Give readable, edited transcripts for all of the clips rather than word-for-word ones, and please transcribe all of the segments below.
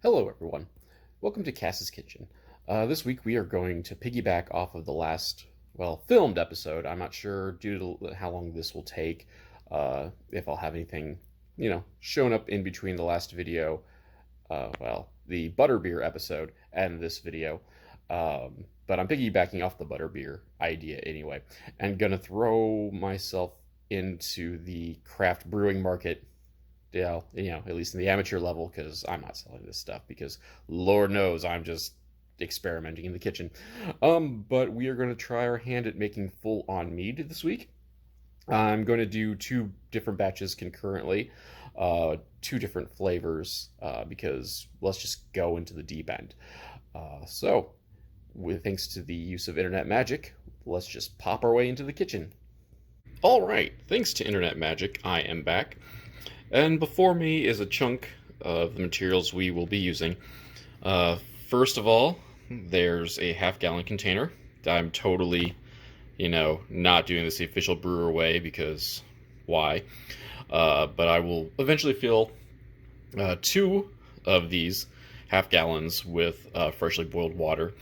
Hello everyone, welcome to Cass's Kitchen. This week we are going to piggyback off of the last, filmed episode. I'm not sure due to how long this will take, if I'll have anything, shown up in between the last video, the butterbeer episode and this video. But I'm piggybacking off the butterbeer idea anyway, and gonna throw myself into the craft brewing market, at least in the amateur level, because I'm not selling this stuff because Lord knows I'm just experimenting in the kitchen. But we are going to try our hand at making full-on mead this week. I'm going to do two different batches concurrently, two different flavors, because let's just go into the deep end. With thanks to the use of internet magic, let's just pop our way into the kitchen. All right, thanks to internet magic, I am back. And before me is a chunk of the materials we will be using. First of all, there's a half-gallon container. I'm totally, not doing this the official brewer way because why? But I will eventually fill two of these half-gallons with freshly boiled water.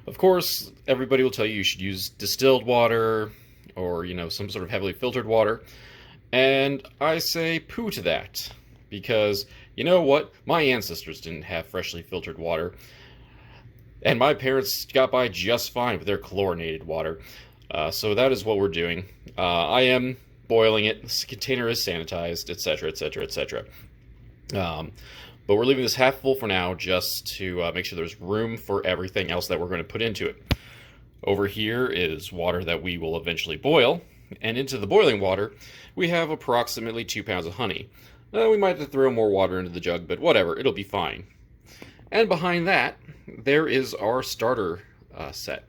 Of course, everybody will tell you should use distilled water or, some sort of heavily filtered water. And I say poo to that, because you know what? My ancestors didn't have freshly filtered water, and my parents got by just fine with their chlorinated water. So that is what we're doing. I am boiling it, this container is sanitized, etc., etc., etc. But we're leaving this half full for now, just to make sure there's room for everything else that we're going to put into it. Over here is water that we will eventually boil, and into the boiling water, we have approximately 2 pounds of honey. We might have to throw more water into the jug, but whatever, it'll be fine. And behind that, there is our starter set.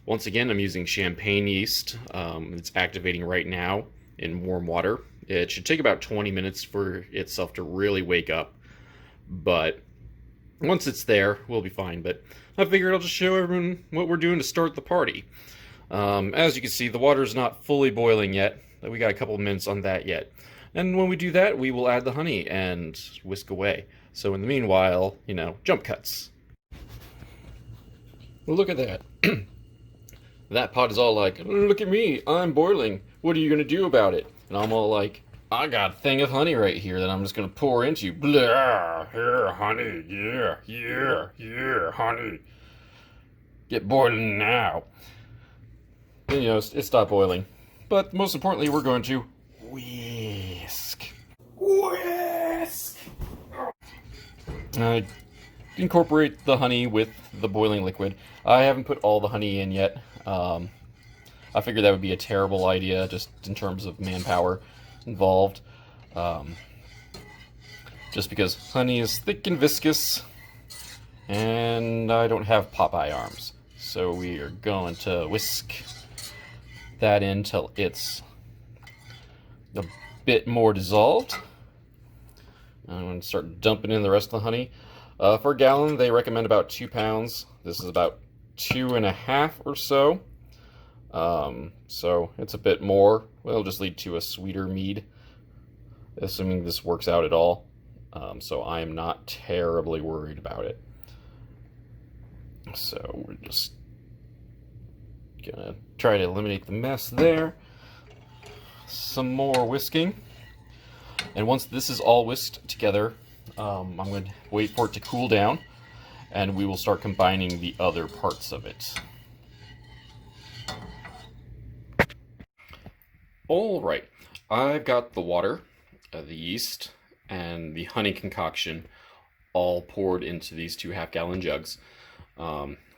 Once again, I'm using champagne yeast. It's activating right now in warm water. It should take about 20 minutes for itself to really wake up, but once it's there, we'll be fine. But I figured I'll just show everyone what we're doing to start the party. As you can see, the water's not fully boiling yet. We got a couple of minutes on that yet. And when we do that, we will add the honey and whisk away. So in the meanwhile, jump cuts. Well, look at that. That pot is all like, look at me, I'm boiling. What are you going to do about it? And I'm all like, I got a thing of honey right here that I'm just going to pour into. Blah, here, honey, yeah, honey. Get boiling now. And, it stopped boiling. But most importantly, we're going to whisk. Whisk! Incorporate the honey with the boiling liquid. I haven't put all the honey in yet. I figured that would be a terrible idea, just in terms of manpower involved. Just because honey is thick and viscous, and I don't have Popeye arms. So we are going to whisk that in until it's a bit more dissolved. I'm going to start dumping in the rest of the honey. For a gallon, they recommend about 2 pounds. This is about 2.5 or so. So it's a bit more. Well, it'll just lead to a sweeter mead, assuming this works out at all. So I am not terribly worried about it. So we're just gonna try to eliminate the mess there. Some more whisking. And once this is all whisked together, I'm going to wait for it to cool down, and we will start combining the other parts of it. Alright, I've got the water, the yeast, and the honey concoction all poured into these two half-gallon jugs.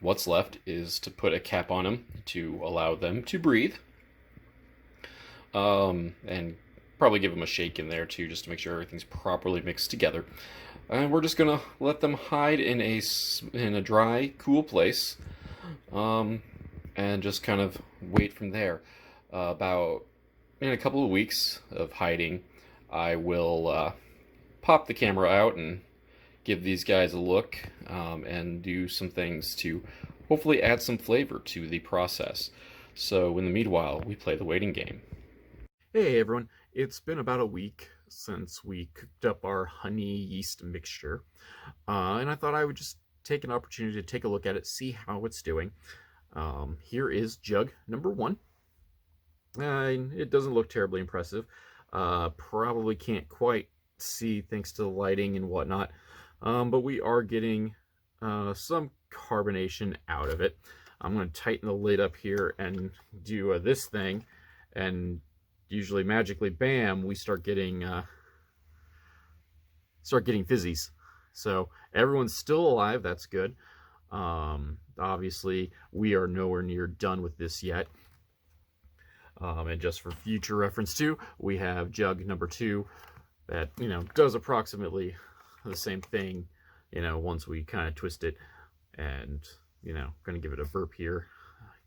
What's left is to put a cap on them to allow them to breathe. And probably give them a shake in there too, just to make sure everything's properly mixed together. And we're just gonna let them hide in a dry, cool place, and just kind of wait from there. About in a couple of weeks of hiding, I will pop the camera out and give these guys a look, and do some things to hopefully add some flavor to the process. So in the meanwhile, we play the waiting game. Hey everyone, it's been about a week since we cooked up our honey yeast mixture. And I thought I would just take an opportunity to take a look at it, see how it's doing. Here is jug number 1. It doesn't look terribly impressive. Probably can't quite see thanks to the lighting and whatnot. But we are getting some carbonation out of it. I'm going to tighten the lid up here and do this thing, and usually magically, bam, we start getting fizzies. So everyone's still alive. That's good. Obviously, we are nowhere near done with this yet. And just for future reference too, we have jug number 2 that, does approximately the same thing, once we kind of twist it. And, going to give it a burp here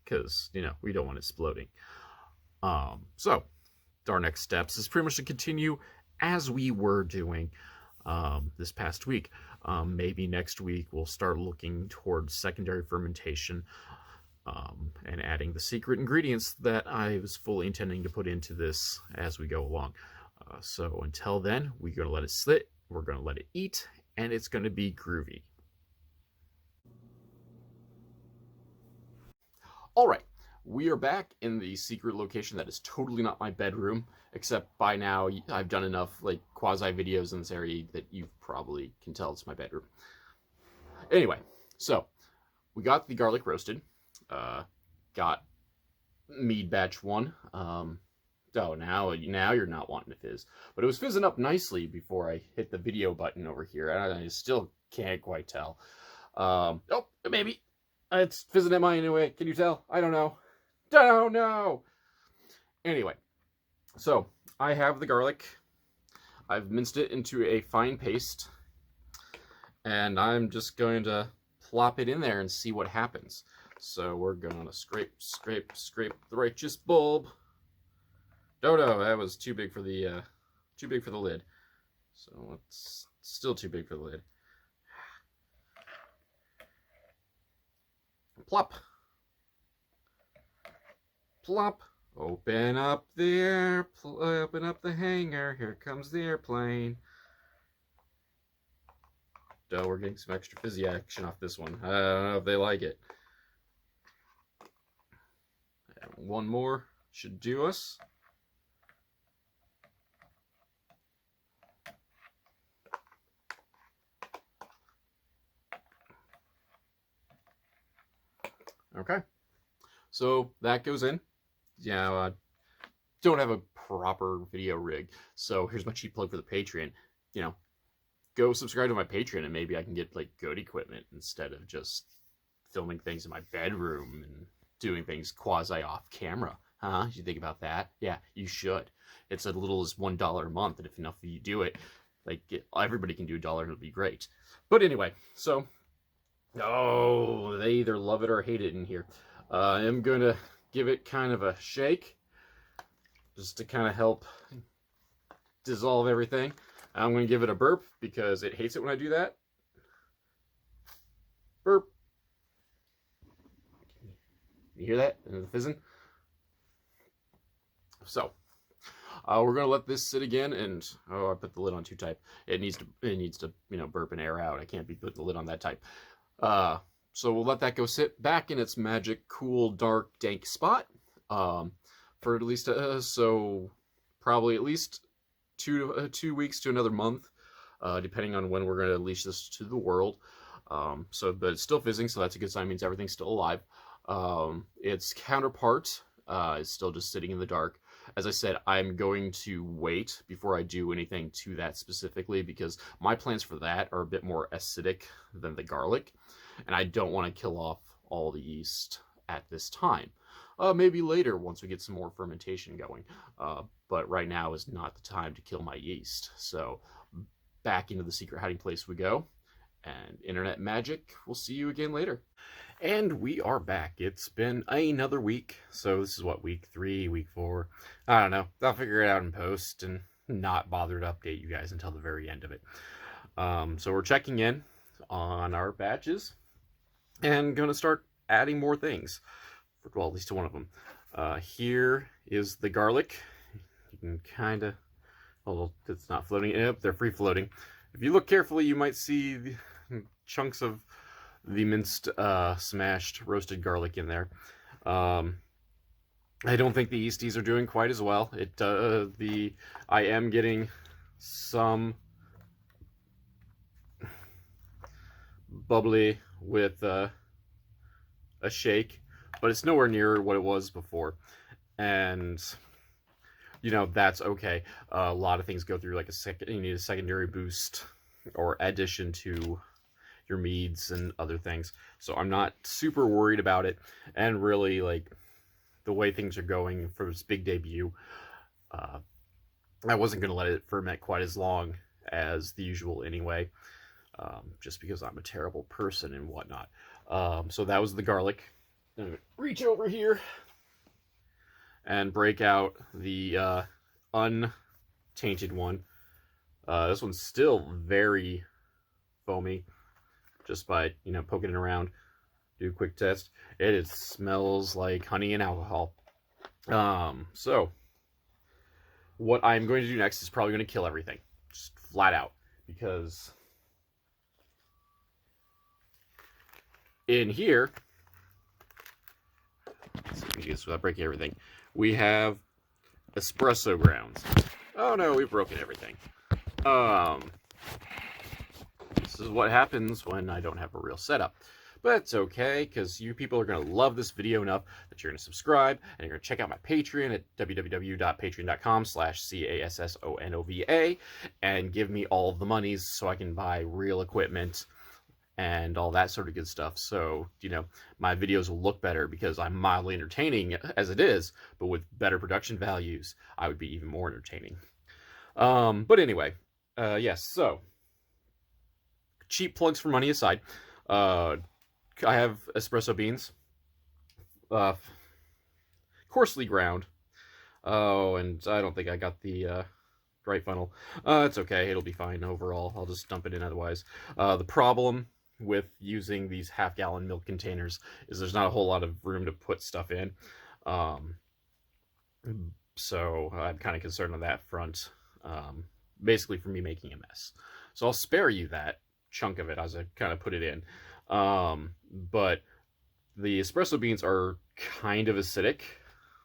because, we don't want it exploding. So our next steps is pretty much to continue as we were doing this past week. Maybe next week we'll start looking towards secondary fermentation and adding the secret ingredients that I was fully intending to put into this as we go along. So until then, we're going to let it sit, we're going to let it eat, and it's going to be groovy. All right, we are back in the secret location that is totally not my bedroom, except by now I've done enough like quasi videos in this area that you probably can tell it's my bedroom. Anyway, so we got the garlic roasted, got Mead batch 1. Oh, now you're not wanting to fizz, but it was fizzing up nicely before I hit the video button over here, and I still can't quite tell. Oh, maybe. It's fizzing at mine anyway. Can you tell? I don't know. Don't know. Anyway, so I have the garlic. I've minced it into a fine paste. And I'm just going to plop it in there and see what happens. So we're going to scrape the righteous bulb. No, that was too big for the lid. So it's still too big for the lid. Plop. Plop. Open up the hangar. Here comes the airplane. Oh, we're getting some extra fizzy action off this one. I don't know if they like it. And one more should do us. Okay, so that goes in. Don't have a proper video rig, so here's my cheap plug for the Patreon. Go subscribe to my Patreon, and maybe I can get like good equipment instead of just filming things in my bedroom and doing things quasi off camera. Huh? You think about that? Yeah, you should. It's as little as $1 a month, and if enough of you do it, everybody can do $1, and it'll be great. But anyway, so they either love it or hate it in here. I'm going to give it kind of a shake just to kind of help dissolve everything. I'm going to give it a burp because it hates it when I do that. Burp. You hear that? The fizzing? So, we're going to let this sit again, and I put the lid on too tight. It needs to burp and air out. I can't be putting the lid on that tight. So we'll let that go sit back in its magic, cool, dark, dank spot for at least probably at least 2 weeks to another month, depending on when we're going to unleash this to the world. But it's still fizzing, so that's a good sign. Means everything's still alive. Its counterpart is still just sitting in the dark. As I said, I'm going to wait before I do anything to that specifically because my plans for that are a bit more acidic than the garlic, and I don't want to kill off all the yeast at this time. Maybe later once we get some more fermentation going, but right now is not the time to kill my yeast. So back into the secret hiding place we go, and internet magic, we'll see you again later. And we are back. It's been another week. So this is what, week 3, week 4? I don't know. I'll figure it out in post and not bother to update you guys until the very end of it. So we're checking in on our batches and going to start adding more things. Well, at least to one of them. Here is the garlic. You can kind of Although it's not floating. Yep, they're free floating. If you look carefully, you might see the chunks of the minced, smashed, roasted garlic in there. I don't think the yeasties are doing quite as well. I am getting some bubbly with a shake, but it's nowhere near what it was before. And that's okay. A lot of things go through like you need a secondary boost or addition to your meads and other things. So I'm not super worried about it. And really, like, the way things are going for this big debut, I wasn't going to let it ferment quite as long as the usual anyway, just because I'm a terrible person and whatnot. So that was the garlic. I'm going to reach over here and break out the untainted one. This one's still very foamy, just by poking it around. Do a quick test. It smells like honey and alcohol. So what I'm going to do next is probably going to kill everything, just flat out, because in here, let's see if we can do this without breaking everything. We have espresso grounds. Oh no, we've broken everything. This is what happens when I don't have a real setup. But it's okay, because you people are going to love this video enough that you're going to subscribe, and you're going to check out my Patreon at www.patreon.com/CASSONOVA, and give me all of the monies so I can buy real equipment and all that sort of good stuff. So, my videos will look better, because I'm mildly entertaining as it is, but with better production values, I would be even more entertaining. But anyway, yes, so, cheap plugs for money aside, I have espresso beans, coarsely ground. Oh, and I don't think I got the right funnel. It's okay, it'll be fine overall. I'll just dump it in otherwise. The problem with using these half-gallon milk containers is there's not a whole lot of room to put stuff in. So I'm kind of concerned on that front, basically for me making a mess. So I'll spare you that chunk of it as I kind of put it in. But the espresso beans are kind of acidic,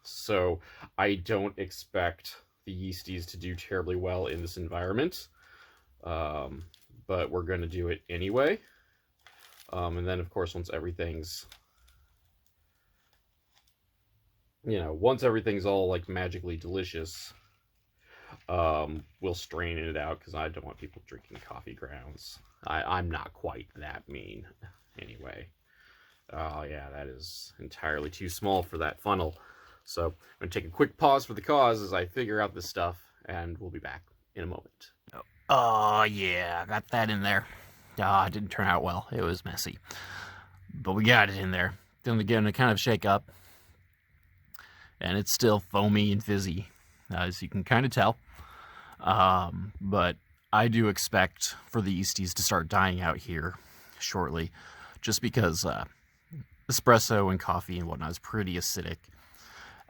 so I don't expect the yeasties to do terribly well in this environment. But we're going to do it anyway. And then, of course, once everything's all like magically delicious, we'll strain it out, because I don't want people drinking coffee grounds. I'm not quite that mean anyway. Oh yeah, that is entirely too small for that funnel. So I'm going to take a quick pause for the cause as I figure out this stuff, and we'll be back in a moment. Oh yeah, I got that in there. It didn't turn out well. It was messy. But we got it in there. Then again, it kind of shake up. And it's still foamy and fizzy, as you can kind of tell. But I do expect for the yeasties to start dying out here shortly, just because espresso and coffee and whatnot is pretty acidic,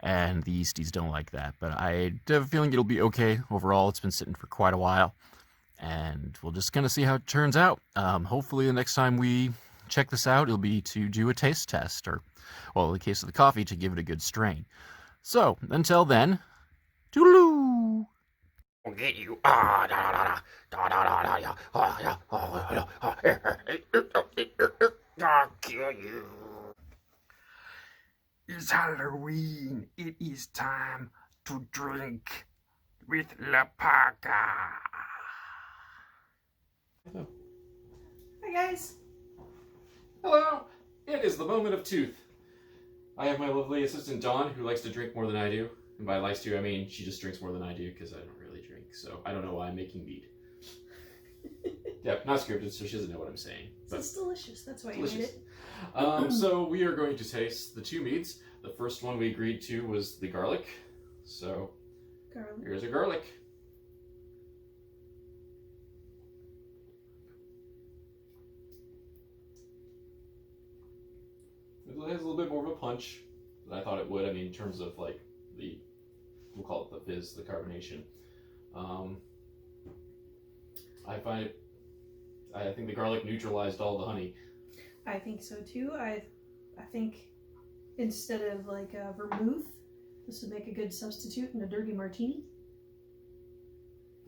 and the yeasties don't like that. But I have a feeling it'll be okay overall. It's been sitting for quite a while, and we'll just kind of see how it turns out. Hopefully the next time we check this out, it'll be to do a taste test, or, well, in the case of the coffee, to give it a good strain. So, until then, toodaloo! I'll get you. I'll kill you. It's Halloween. It is time to drink with La Paca. Hi guys. Hello. It is the moment of truth. I have my lovely assistant Dawn, who likes to drink more than I do. And by likes to, I mean she just drinks more than I do, because I don't really drink. So I don't know why I'm making mead. Yep, not scripted, so she doesn't know what I'm saying. But it's delicious. That's why delicious. You made it. So we are going to taste the two meads. The first one we agreed to was the garlic. So here's a garlic. It has a little bit more of a punch than I thought it would. I mean, in terms of like we'll call it the fizz, the carbonation. I find it. I think the garlic neutralized all the honey. I think so too. I think instead of like a vermouth, this would make a good substitute in a dirty martini.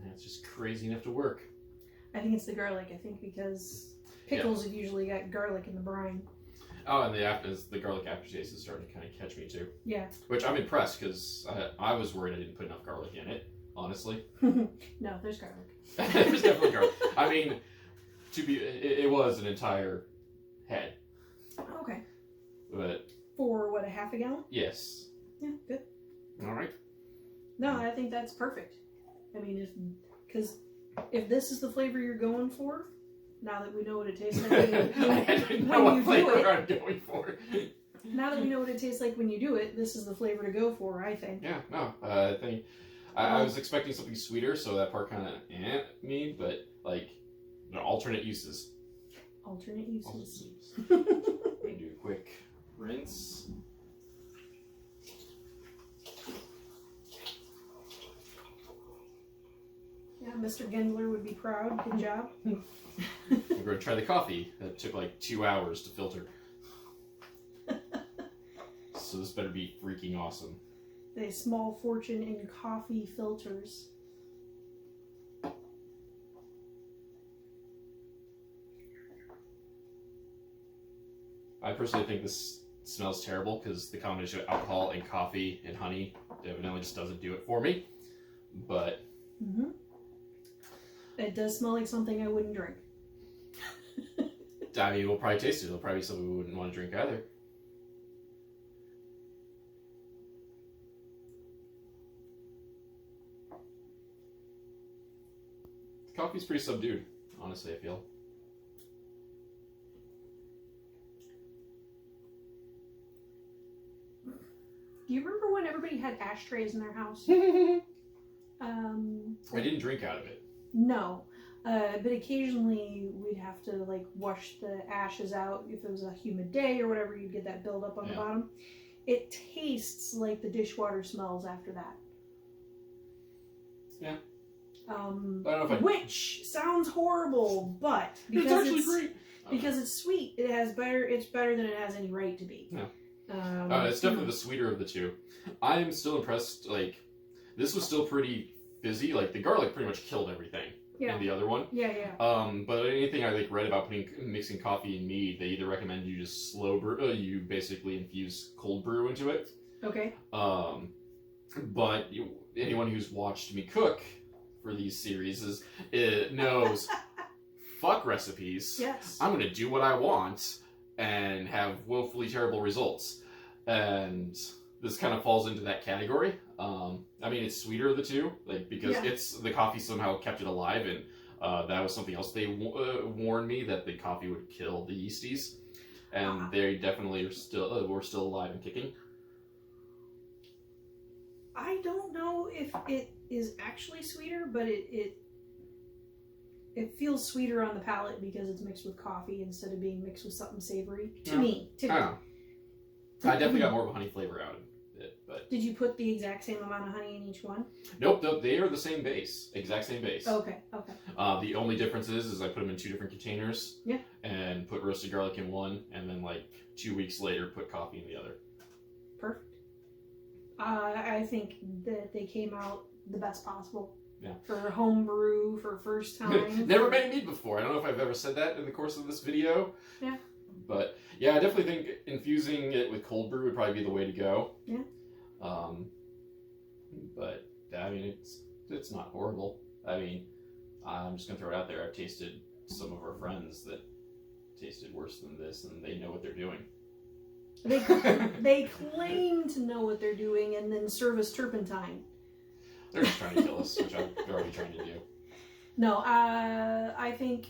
And it's just crazy enough to work. I think it's the garlic. I think because pickles have usually got garlic in the brine. Oh, and the garlic aftertaste is starting to kind of catch me too. Yeah. Which I'm impressed because I was worried I didn't put enough garlic in it. Honestly. No, there's garlic. There's definitely garlic. I mean, it was an entire head. Okay. But For what, a half a gallon? yes. Yeah, good. All right. No, I think that's perfect. I mean, if this is the flavor you're going for, now that we know what it tastes like I didn't know what flavor I'm going for. Now that we know what it tastes like when you do it, this is the flavor to go for, I think. Yeah, no, I think I was expecting something sweeter, so that part kind of me, but like alternate uses. Alternate uses. I'm gonna do a quick rinse. Yeah, Mr. Gendler would be proud. Good job. I'm going to try the coffee. That took like 2 hours to filter. So this better be freaking awesome. A small fortune in coffee filters. I personally think this smells terrible because the combination of alcohol and coffee and honey evidently just doesn't do it for me. But it does smell like something I wouldn't drink. I mean, we'll probably taste it. It'll probably be something we wouldn't want to drink either. The coffee's pretty subdued, honestly, I feel. Do you remember when everybody had ashtrays in their house? I didn't drink out of it. No. But occasionally we'd have to like wash the ashes out. If it was a humid day or whatever, you'd get that buildup on the bottom. It tastes like the dishwater smells after that. Yeah. I don't know which sounds horrible, but because it's actually great. Because it's sweet, it's better than it has any right to be. Yeah. It's definitely the sweeter of the two. I am still impressed. Like, this was still pretty fizzy. Like, the garlic pretty much killed everything in the other one. Yeah. But anything I read about mixing coffee and mead, they either recommend you just slow brew. You basically infuse cold brew into it. Okay. But anyone who's watched me cook for these series knows fuck recipes. Yes. I'm gonna do what I want and have woefully terrible results. And this kind of falls into that category. I mean, it's sweeter of the two, like because the coffee somehow kept it alive, and that was something else they warned me that the coffee would kill the yeasties, and they definitely are were still alive and kicking. I don't know if it is actually sweeter, but it feels sweeter on the palate because it's mixed with coffee instead of being mixed with something savory. To me. I definitely got more of a honey flavor out of it. But did you put the exact same amount of honey in each one? Nope, they are the same base, exact same base. Okay. The only difference is I put them in 2 different containers. Yeah. And put roasted garlic in one, and then like 2 weeks later put coffee in the other. Perfect. I think that they came out the best possible. Yeah. For home brew, for first time. Never made mead before. I don't know if I've ever said that in the course of this video. Yeah. But yeah, I definitely think infusing it with cold brew would probably be the way to go. Yeah. But I mean, it's not horrible. I mean, I'm just gonna throw it out there. I've tasted some of our friends that tasted worse than this, and they know what they're doing. They claim to know what they're doing and then serve us turpentine. They're just trying to kill us, which I'm already trying to do. No, I think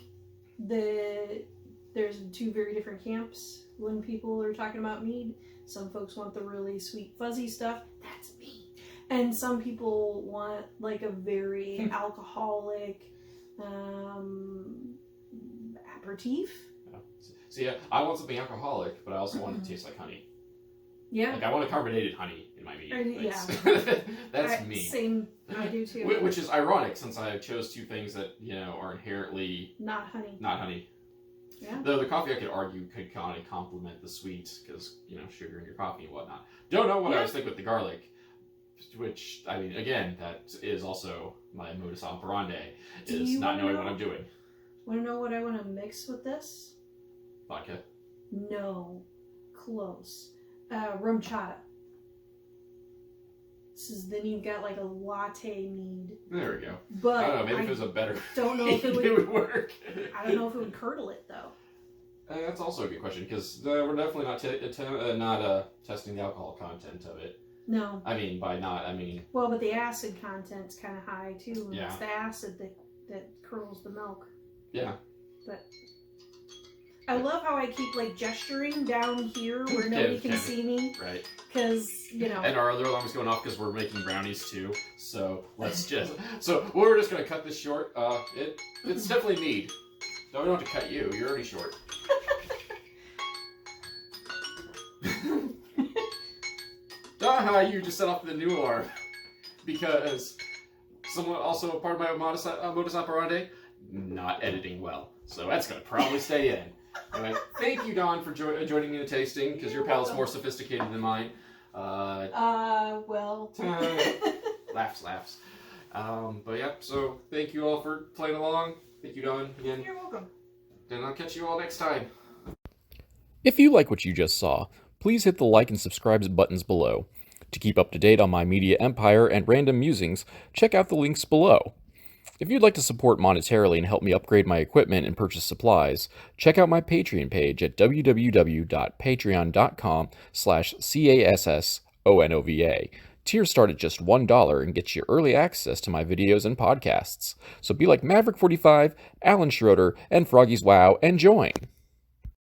there's 2 very different camps when people are talking about mead. Some folks want the really sweet, fuzzy stuff. That's me. And some people want like a very alcoholic aperitif. Yeah. See, I want something alcoholic, but I also want it to taste like honey. Yeah. Like, I want a carbonated honey in my mead. Yeah. That's me. Same, I do too. Which is ironic, since I chose two things that, are inherently... Not honey. Not honey. Yeah. Though the coffee, I could argue, could kind of complement the sweet, because, sugar in your coffee and whatnot. Don't know what I was thinking with the garlic, which, I mean, again, that is also my modus operandi, is not knowing what I'm doing. Want to know what I want to mix with this? Vodka? No. Close. Rum chata. Then you've got like a latte mead. There we go. But I don't know, maybe if it was a better... Don't know if it would work. I don't know if it would curdle it, though. That's also a good question, because we're definitely not testing the alcohol content of it. No. I mean, by not, I mean... Well, but the acid content's kind of high, too. And Yeah. it's the acid that curdles the milk. Yeah. But I love how I keep, like, gesturing down here where nobody can see me. Right. Because, And our other alarm's going off because we're making brownies, too. So, let's just... So, we're just going to cut this short. It's definitely Mead. No, we don't have to cut you. You're already short. You just set off the new alarm. Because someone also, part of my modus operandi, not editing well. So that's going to probably stay in. Anyway, thank you, Dawn, for joining me in the tasting, because your palate's more sophisticated than mine. Well. Laughs. But yeah, so thank you all for playing along. Thank you, Dawn, again. You're welcome. And I'll catch you all next time. If you like what you just saw, please hit the like and subscribe buttons below. To keep up to date on my media empire and random musings, check out the links below. If you'd like to support monetarily and help me upgrade my equipment and purchase supplies, check out my Patreon page at www.patreon.com/CASSONOVA. Tiers start at just $1 and get you early access to my videos and podcasts. So be like Maverick45, Alan Schroeder, and Froggy's Wow and join!